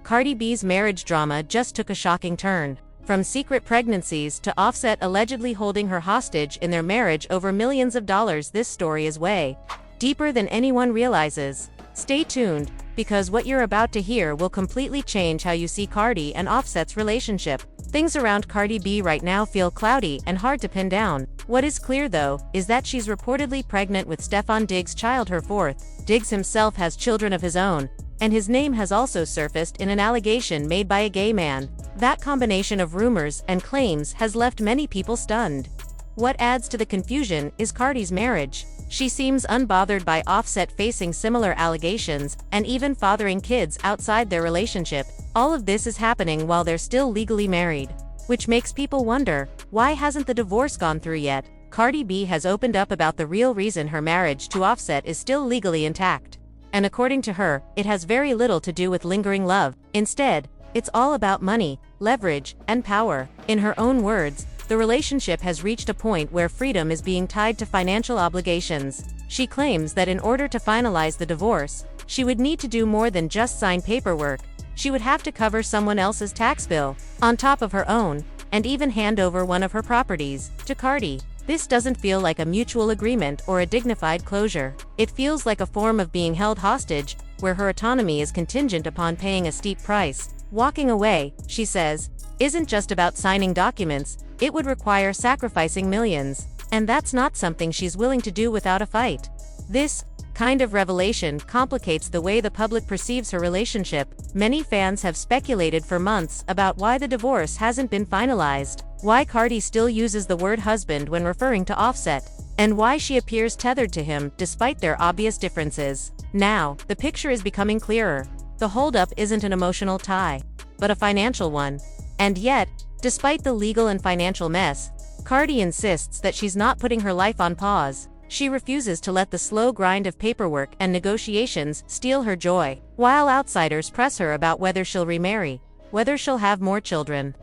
Cardi B's marriage drama just took a shocking turn. From secret pregnancies to Offset allegedly holding her hostage in their marriage over millions of dollars, this story is way deeper than anyone realizes. Stay tuned, because what you're about to hear will completely change how you see Cardi and Offset's relationship. Things around Cardi B right now feel cloudy and hard to pin down. What is clear though, is that she's reportedly pregnant with Stefon Diggs' child, her fourth. Diggs himself has children of his own, and his name has also surfaced in an allegation made by a gay man. That combination of rumors and claims has left many people stunned. What adds to the confusion is Cardi's marriage. She seems unbothered by Offset facing similar allegations and even fathering kids outside their relationship. All of this is happening while they're still legally married, which makes people wonder, why hasn't the divorce gone through yet? Cardi B has opened up about the real reason her marriage to Offset is still legally intact. And according to her, it has very little to do with lingering love. Instead, it's all about money, leverage, and power. In her own words, the relationship has reached a point where freedom is being tied to financial obligations. She claims that in order to finalize the divorce, she would need to do more than just sign paperwork. She would have to cover someone else's tax bill, on top of her own, and even hand over one of her properties to Cardi. This doesn't feel like a mutual agreement or a dignified closure. It feels like a form of being held hostage, where her autonomy is contingent upon paying a steep price. Walking away, she says, isn't just about signing documents, it would require sacrificing millions. And that's not something she's willing to do without a fight. This kind of revelation complicates the way the public perceives her relationship. Many fans have speculated for months about why the divorce hasn't been finalized, why Cardi still uses the word husband when referring to Offset, and why she appears tethered to him despite their obvious differences. Now, the picture is becoming clearer. The holdup isn't an emotional tie, but a financial one. And yet, despite the legal and financial mess, Cardi insists that she's not putting her life on pause. She refuses to let the slow grind of paperwork and negotiations steal her joy. While outsiders press her about whether she'll remarry, whether she'll have more children,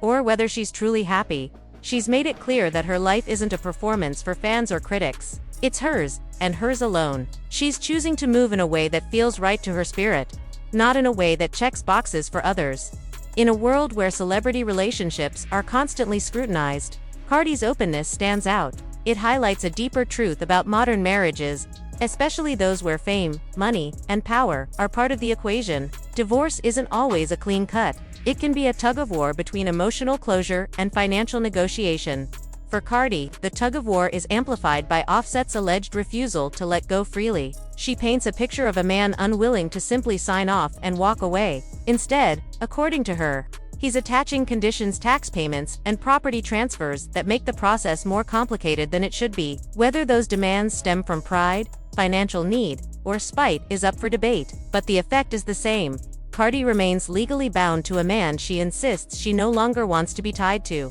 or whether she's truly happy, she's made it clear that her life isn't a performance for fans or critics. It's hers, and hers alone. She's choosing to move in a way that feels right to her spirit, not in a way that checks boxes for others. In a world where celebrity relationships are constantly scrutinized, Cardi's openness stands out. It highlights a deeper truth about modern marriages, especially those where fame, money, and power are part of the equation. Divorce isn't always a clean cut. It can be a tug-of-war between emotional closure and financial negotiation. For Cardi, the tug-of-war is amplified by Offset's alleged refusal to let go freely. She paints a picture of a man unwilling to simply sign off and walk away. Instead, according to her, he's attaching conditions, tax payments, and property transfers that make the process more complicated than it should be. Whether those demands stem from pride, financial need, or spite is up for debate, but the effect is the same. Cardi remains legally bound to a man she insists she no longer wants to be tied to.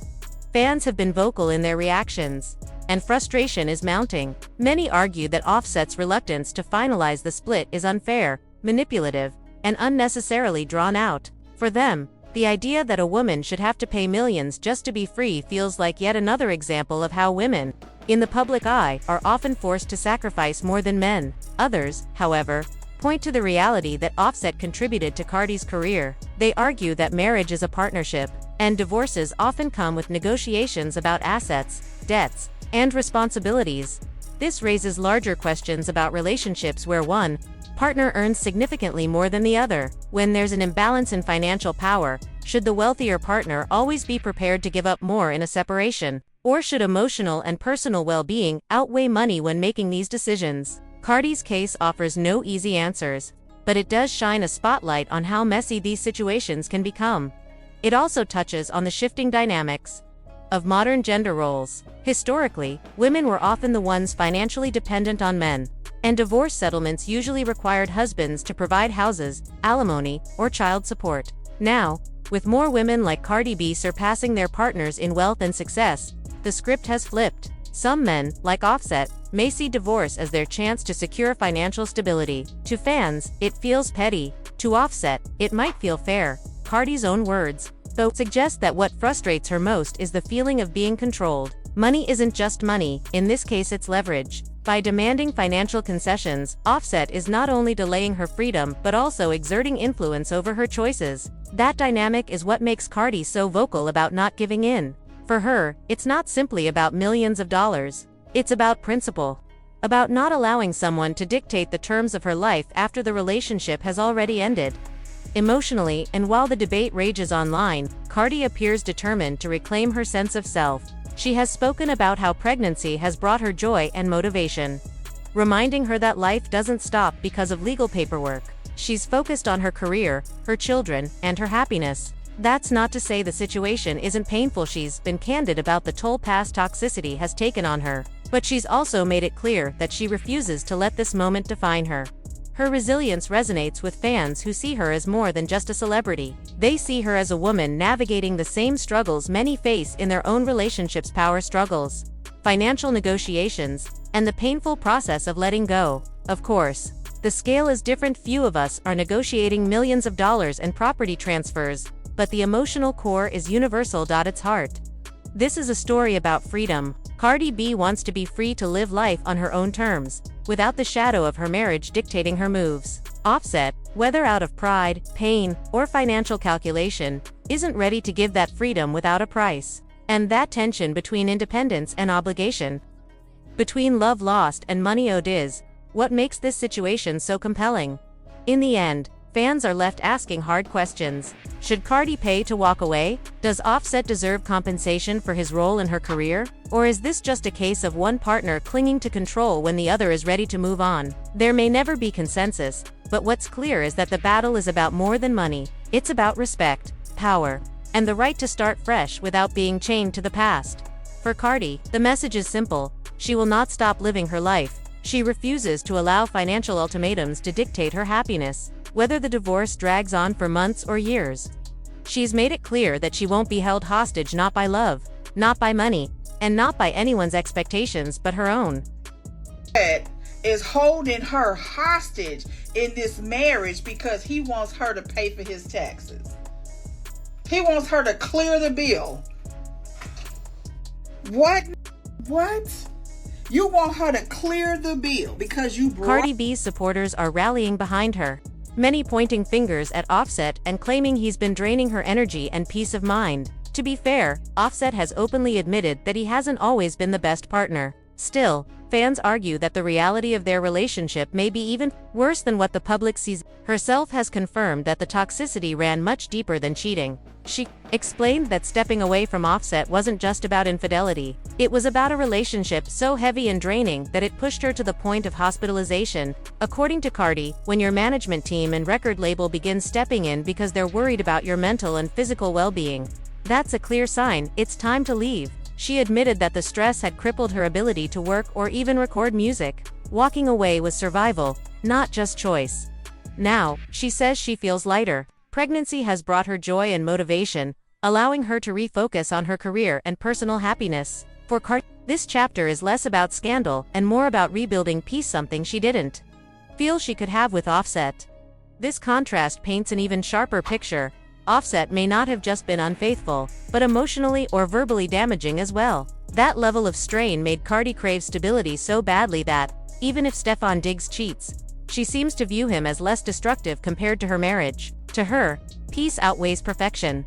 Fans have been vocal in their reactions, and frustration is mounting. Many argue that Offset's reluctance to finalize the split is unfair, manipulative, and unnecessarily drawn out. For them, the idea that a woman should have to pay millions just to be free feels like yet another example of how women, in the public eye, are often forced to sacrifice more than men. Others, however, point to the reality that Offset contributed to Cardi's career. They argue that marriage is a partnership, and divorces often come with negotiations about assets, debts, and responsibilities. This raises larger questions about relationships where one partner earns significantly more than the other. When there's an imbalance in financial power, should the wealthier partner always be prepared to give up more in a separation? Or should emotional and personal well-being outweigh money when making these decisions? Cardi's case offers no easy answers, but it does shine a spotlight on how messy these situations can become. It also touches on the shifting dynamics of modern gender roles. Historically, women were often the ones financially dependent on men, and divorce settlements usually required husbands to provide houses, alimony, or child support. Now, with more women like Cardi B surpassing their partners in wealth and success, the script has flipped. Some men, like Offset, may see divorce as their chance to secure financial stability. To fans, it feels petty. To Offset, it might feel fair. Cardi's own words, though, suggest that what frustrates her most is the feeling of being controlled. Money isn't just money, in this case it's leverage. By demanding financial concessions, Offset is not only delaying her freedom but also exerting influence over her choices. That dynamic is what makes Cardi so vocal about not giving in. For her, it's not simply about millions of dollars. It's about principle. About not allowing someone to dictate the terms of her life after the relationship has already ended. Emotionally, and while the debate rages online, Cardi appears determined to reclaim her sense of self. She has spoken about how pregnancy has brought her joy and motivation, reminding her that life doesn't stop because of legal paperwork. She's focused on her career, her children, and her happiness. That's not to say the situation isn't painful. She's been candid about the toll past toxicity has taken on her, but she's also made it clear that she refuses to let this moment define her. Her resilience resonates with fans who see her as more than just a celebrity. They see her as a woman navigating the same struggles many face in their own relationships: power struggles, financial negotiations, and the painful process of letting go. Of course, the scale is different. Few of us are negotiating millions of dollars and property transfers, but the emotional core is universal. Its heart. This is a story about freedom. Cardi B wants to be free to live life on her own terms, without the shadow of her marriage dictating her moves. Offset, whether out of pride, pain, or financial calculation, isn't ready to give that freedom without a price. And that tension between independence and obligation, between love lost and money owed, is what makes this situation so compelling. In the end, fans are left asking hard questions. Should Cardi pay to walk away? Does Offset deserve compensation for his role in her career? Or is this just a case of one partner clinging to control when the other is ready to move on? There may never be consensus, but what's clear is that the battle is about more than money. It's about respect, power, and the right to start fresh without being chained to the past. For Cardi, the message is simple: she will not stop living her life. She refuses to allow financial ultimatums to dictate her happiness, whether the divorce drags on for months or years. She's made it clear that she won't be held hostage, not by love, not by money, and not by anyone's expectations but her own. Is holding her hostage in this marriage because he wants her to pay for his taxes. He wants her to clear the bill. What? You want her to clear the bill because you brought... Cardi B's supporters are rallying behind her, many pointing fingers at Offset and claiming he's been draining her energy and peace of mind. To be fair, Offset has openly admitted that he hasn't always been the best partner. Still, fans argue that the reality of their relationship may be even worse than what the public sees. Herself has confirmed that the toxicity ran much deeper than cheating. She explained that stepping away from Offset wasn't just about infidelity. It was about a relationship so heavy and draining that it pushed her to the point of hospitalization. According to Cardi, when your management team and record label begins stepping in because they're worried about your mental and physical well-being, that's a clear sign it's time to leave. She admitted that the stress had crippled her ability to work or even record music. Walking away was survival, not just choice. Now, she says she feels lighter. Pregnancy has brought her joy and motivation, allowing her to refocus on her career and personal happiness. For Cardi, this chapter is less about scandal and more about rebuilding peace, something she didn't feel she could have with Offset. This contrast paints an even sharper picture. Offset may not have just been unfaithful, but emotionally or verbally damaging as well. That level of strain made Cardi crave stability so badly that, even if Stefan Diggs cheats, she seems to view him as less destructive compared to her marriage. To her, peace outweighs perfection.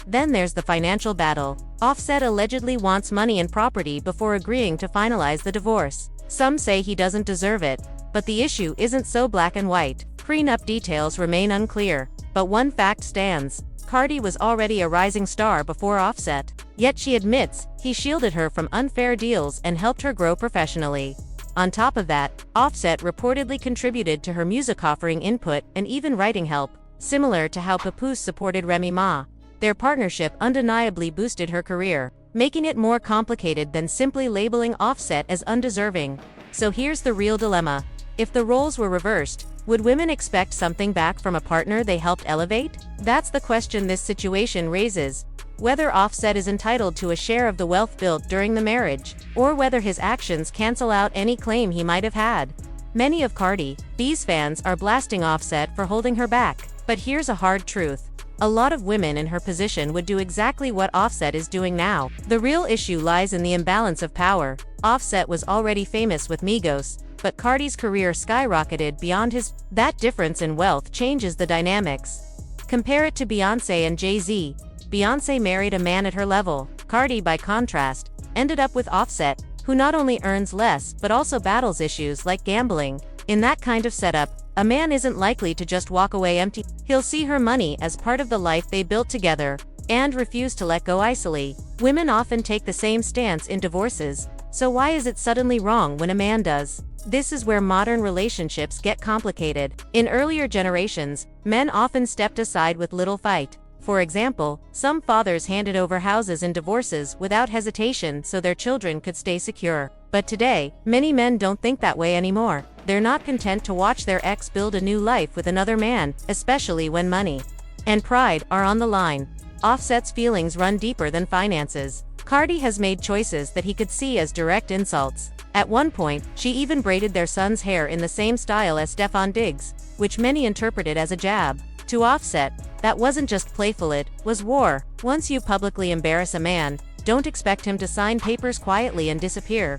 Then there's the financial battle. Offset allegedly wants money and property before agreeing to finalize the divorce. Some say he doesn't deserve it, but the issue isn't so black and white. Prenup details remain unclear, but one fact stands: Cardi was already a rising star before Offset. Yet she admits he shielded her from unfair deals and helped her grow professionally. On top of that, Offset reportedly contributed to her music, offering input and even writing help, similar to how Papoose supported Remy Ma. Their partnership undeniably boosted her career, making it more complicated than simply labeling Offset as undeserving. So here's the real dilemma. If the roles were reversed, would women expect something back from a partner they helped elevate? That's the question this situation raises. Whether Offset is entitled to a share of the wealth built during the marriage, or whether his actions cancel out any claim he might have had. Many of Cardi B's fans are blasting Offset for holding her back. But here's a hard truth. A lot of women in her position would do exactly what Offset is doing now. The real issue lies in the imbalance of power. Offset was already famous with Migos, but Cardi's career skyrocketed beyond his. That difference in wealth changes the dynamics. Compare it to Beyoncé and Jay-Z. Beyoncé married a man at her level. Cardi, by contrast, ended up with Offset, who not only earns less but also battles issues like gambling. In that kind of setup, a man isn't likely to just walk away empty. He'll see her money as part of the life they built together and refuse to let go easily. Women often take the same stance in divorces, so why is it suddenly wrong when a man does? This is where modern relationships get complicated. In earlier generations, men often stepped aside with little fight. For example, some fathers handed over houses in divorces without hesitation so their children could stay secure. But today, many men don't think that way anymore. They're not content to watch their ex build a new life with another man, especially when money and pride are on the line. Offset's feelings run deeper than finances. Cardi has made choices that he could see as direct insults. At one point, she even braided their son's hair in the same style as Stefon Diggs, which many interpreted as a jab. To Offset, that wasn't just playful, it was war. Once you publicly embarrass a man, don't expect him to sign papers quietly and disappear.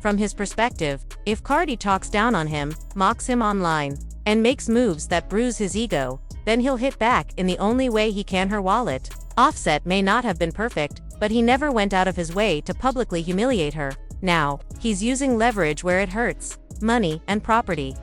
From his perspective, if Cardi talks down on him, mocks him online, and makes moves that bruise his ego, then he'll hit back in the only way he can, her wallet. Offset may not have been perfect, but he never went out of his way to publicly humiliate her. Now, he's using leverage where it hurts: money and property.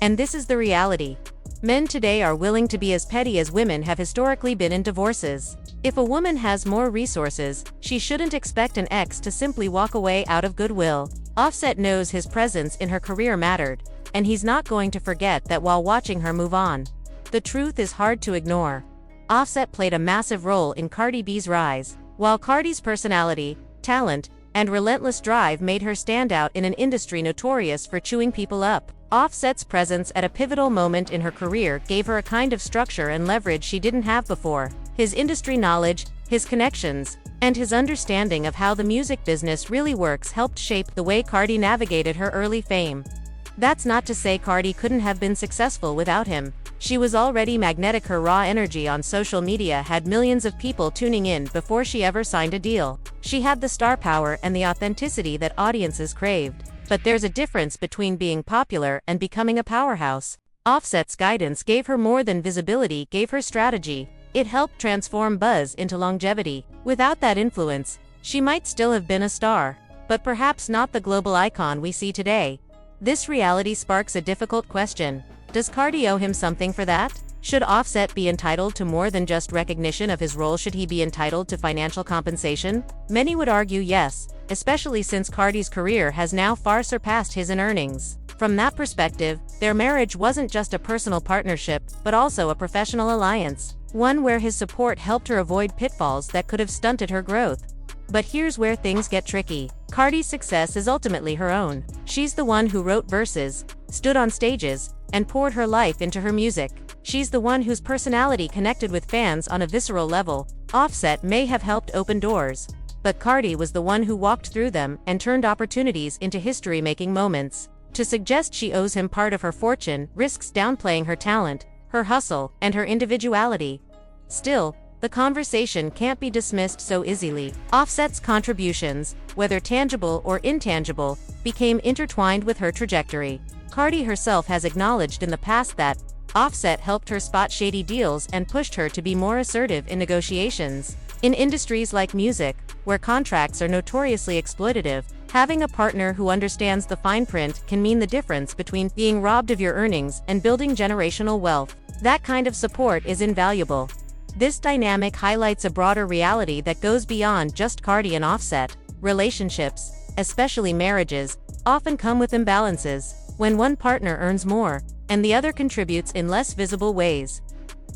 And this is the reality. Men today are willing to be as petty as women have historically been in divorces. If a woman has more resources, she shouldn't expect an ex to simply walk away out of goodwill. Offset knows his presence in her career mattered, and he's not going to forget that while watching her move on. The truth is hard to ignore. Offset played a massive role in Cardi B's rise. While Cardi's personality, talent, and relentless drive made her stand out in an industry notorious for chewing people up, Offset's presence at a pivotal moment in her career gave her a kind of structure and leverage she didn't have before. His industry knowledge, his connections, and his understanding of how the music business really works helped shape the way Cardi navigated her early fame. That's not to say Cardi couldn't have been successful without him. She was already magnetic. Her raw energy on social media had millions of people tuning in before she ever signed a deal. She had the star power and the authenticity that audiences craved. But there's a difference between being popular and becoming a powerhouse. Offset's guidance gave her more than visibility, gave her strategy. It helped transform buzz into longevity. Without that influence, she might still have been a star, but perhaps not the global icon we see today. This reality sparks a difficult question. Does Cardi owe him something for that? Should Offset be entitled to more than just recognition of his role? Should he be entitled to financial compensation? Many would argue yes, especially since Cardi's career has now far surpassed his in earnings. From that perspective, their marriage wasn't just a personal partnership, but also a professional alliance, one where his support helped her avoid pitfalls that could have stunted her growth. But here's where things get tricky. Cardi's success is ultimately her own. She's the one who wrote verses, stood on stages, and poured her life into her music. She's the one whose personality connected with fans on a visceral level. Offset may have helped open doors, but Cardi was the one who walked through them and turned opportunities into history-making moments. To suggest she owes him part of her fortune risks downplaying her talent, her hustle, and her individuality. Still, the conversation can't be dismissed so easily. Offset's contributions, whether tangible or intangible, became intertwined with her trajectory. Cardi herself has acknowledged in the past that Offset helped her spot shady deals and pushed her to be more assertive in negotiations. In industries like music, where contracts are notoriously exploitative, having a partner who understands the fine print can mean the difference between being robbed of your earnings and building generational wealth. That kind of support is invaluable. This dynamic highlights a broader reality that goes beyond just Cardi and Offset. Relationships, especially marriages, often come with imbalances. When one partner earns more, and the other contributes in less visible ways,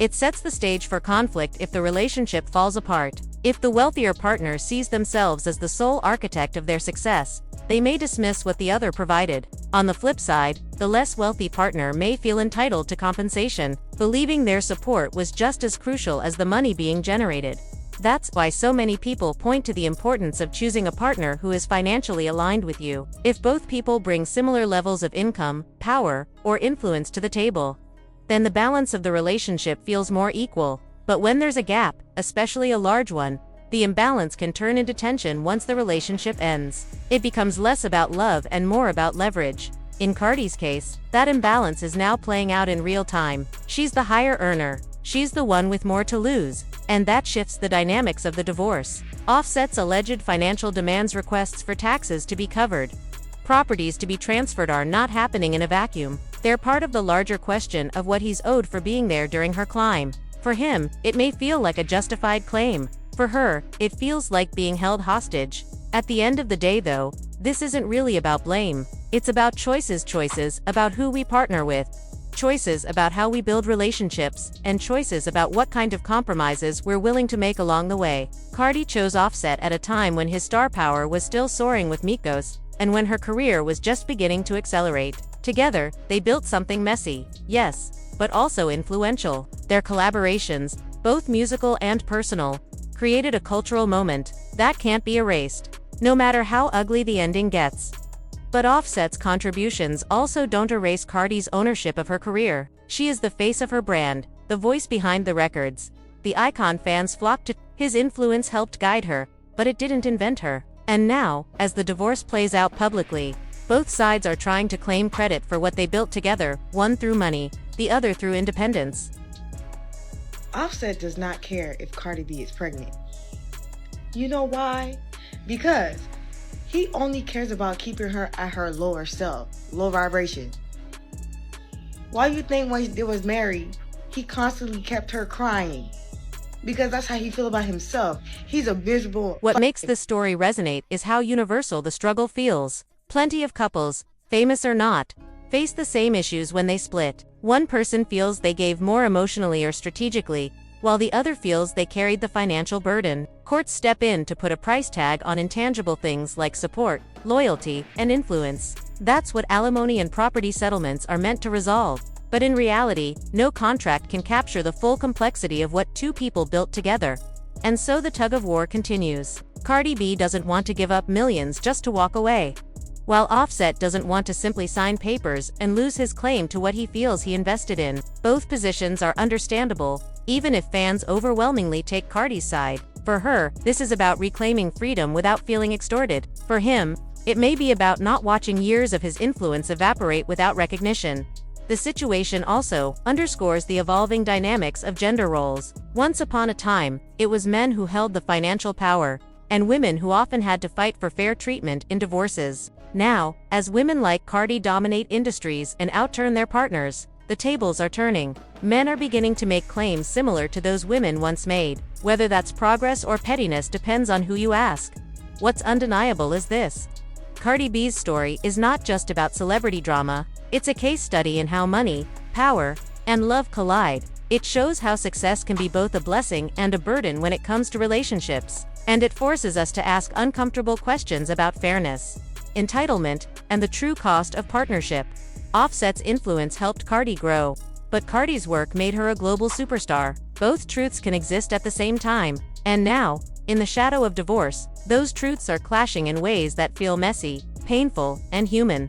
it sets the stage for conflict if the relationship falls apart. If the wealthier partner sees themselves as the sole architect of their success, they may dismiss what the other provided. On the flip side, the less wealthy partner may feel entitled to compensation, believing their support was just as crucial as the money being generated. That's why so many people point to the importance of choosing a partner who is financially aligned with you. If both people bring similar levels of income, power, or influence to the table, then the balance of the relationship feels more equal. But when there's a gap, especially a large one, the imbalance can turn into tension once the relationship ends. It becomes less about love and more about leverage. In Cardi's case, that imbalance is now playing out in real time. She's the higher earner. She's the one with more to lose. And that shifts the dynamics of the divorce. Offset's alleged financial demands requests for taxes to be covered, properties to be transferred are not happening in a vacuum. They're part of the larger question of what he's owed for being there during her climb. For him, it may feel like a justified claim. For her, it feels like being held hostage. At the end of the day though, this isn't really about blame. It's about choices about who we partner with, choices about how we build relationships, and choices about what kind of compromises we're willing to make along the way. Cardi chose Offset at a time when his star power was still soaring with Migos, and when her career was just beginning to accelerate. Together, they built something messy, yes, but also influential. Their collaborations, both musical and personal, created a cultural moment that can't be erased, no matter how ugly the ending gets. But Offset's contributions also don't erase Cardi's ownership of her career. She is the face of her brand, the voice behind the records, the icon fans flocked to. His influence helped guide her, but it didn't invent her. And now, as the divorce plays out publicly, both sides are trying to claim credit for what they built together, one through money, the other through independence. Offset does not care if Cardi B is pregnant. You know why? Because he only cares about keeping her at her lower self, low vibration. Why you think when they was married, he constantly kept her crying? Because that's how he feel about himself. He's a miserable. What makes this story resonate is how universal the struggle feels. Plenty of couples, famous or not, face the same issues when they split. One person feels they gave more emotionally or strategically, while the other feels they carried the financial burden. Courts step in to put a price tag on intangible things like support, loyalty, and influence. That's what alimony and property settlements are meant to resolve. But in reality, no contract can capture the full complexity of what two people built together. And so the tug-of-war continues. Cardi B doesn't want to give up millions just to walk away, while Offset doesn't want to simply sign papers and lose his claim to what he feels he invested in. Both positions are understandable, even if fans overwhelmingly take Cardi's side. For her, this is about reclaiming freedom without feeling extorted. For him, it may be about not watching years of his influence evaporate without recognition. The situation also underscores the evolving dynamics of gender roles. Once upon a time, it was men who held the financial power, and women who often had to fight for fair treatment in divorces. Now, as women like Cardi dominate industries and outturn their partners, the tables are turning. Men are beginning to make claims similar to those women once made. Whether that's progress or pettiness depends on who you ask. What's undeniable is this: Cardi B's story is not just about celebrity drama, it's a case study in how money, power, and love collide. It shows how success can be both a blessing and a burden when it comes to relationships. And it forces us to ask uncomfortable questions about fairness, entitlement, and the true cost of partnership. Offset's influence helped Cardi grow, but Cardi's work made her a global superstar. Both truths can exist at the same time. And now, in the shadow of divorce, those truths are clashing in ways that feel messy, painful, and human.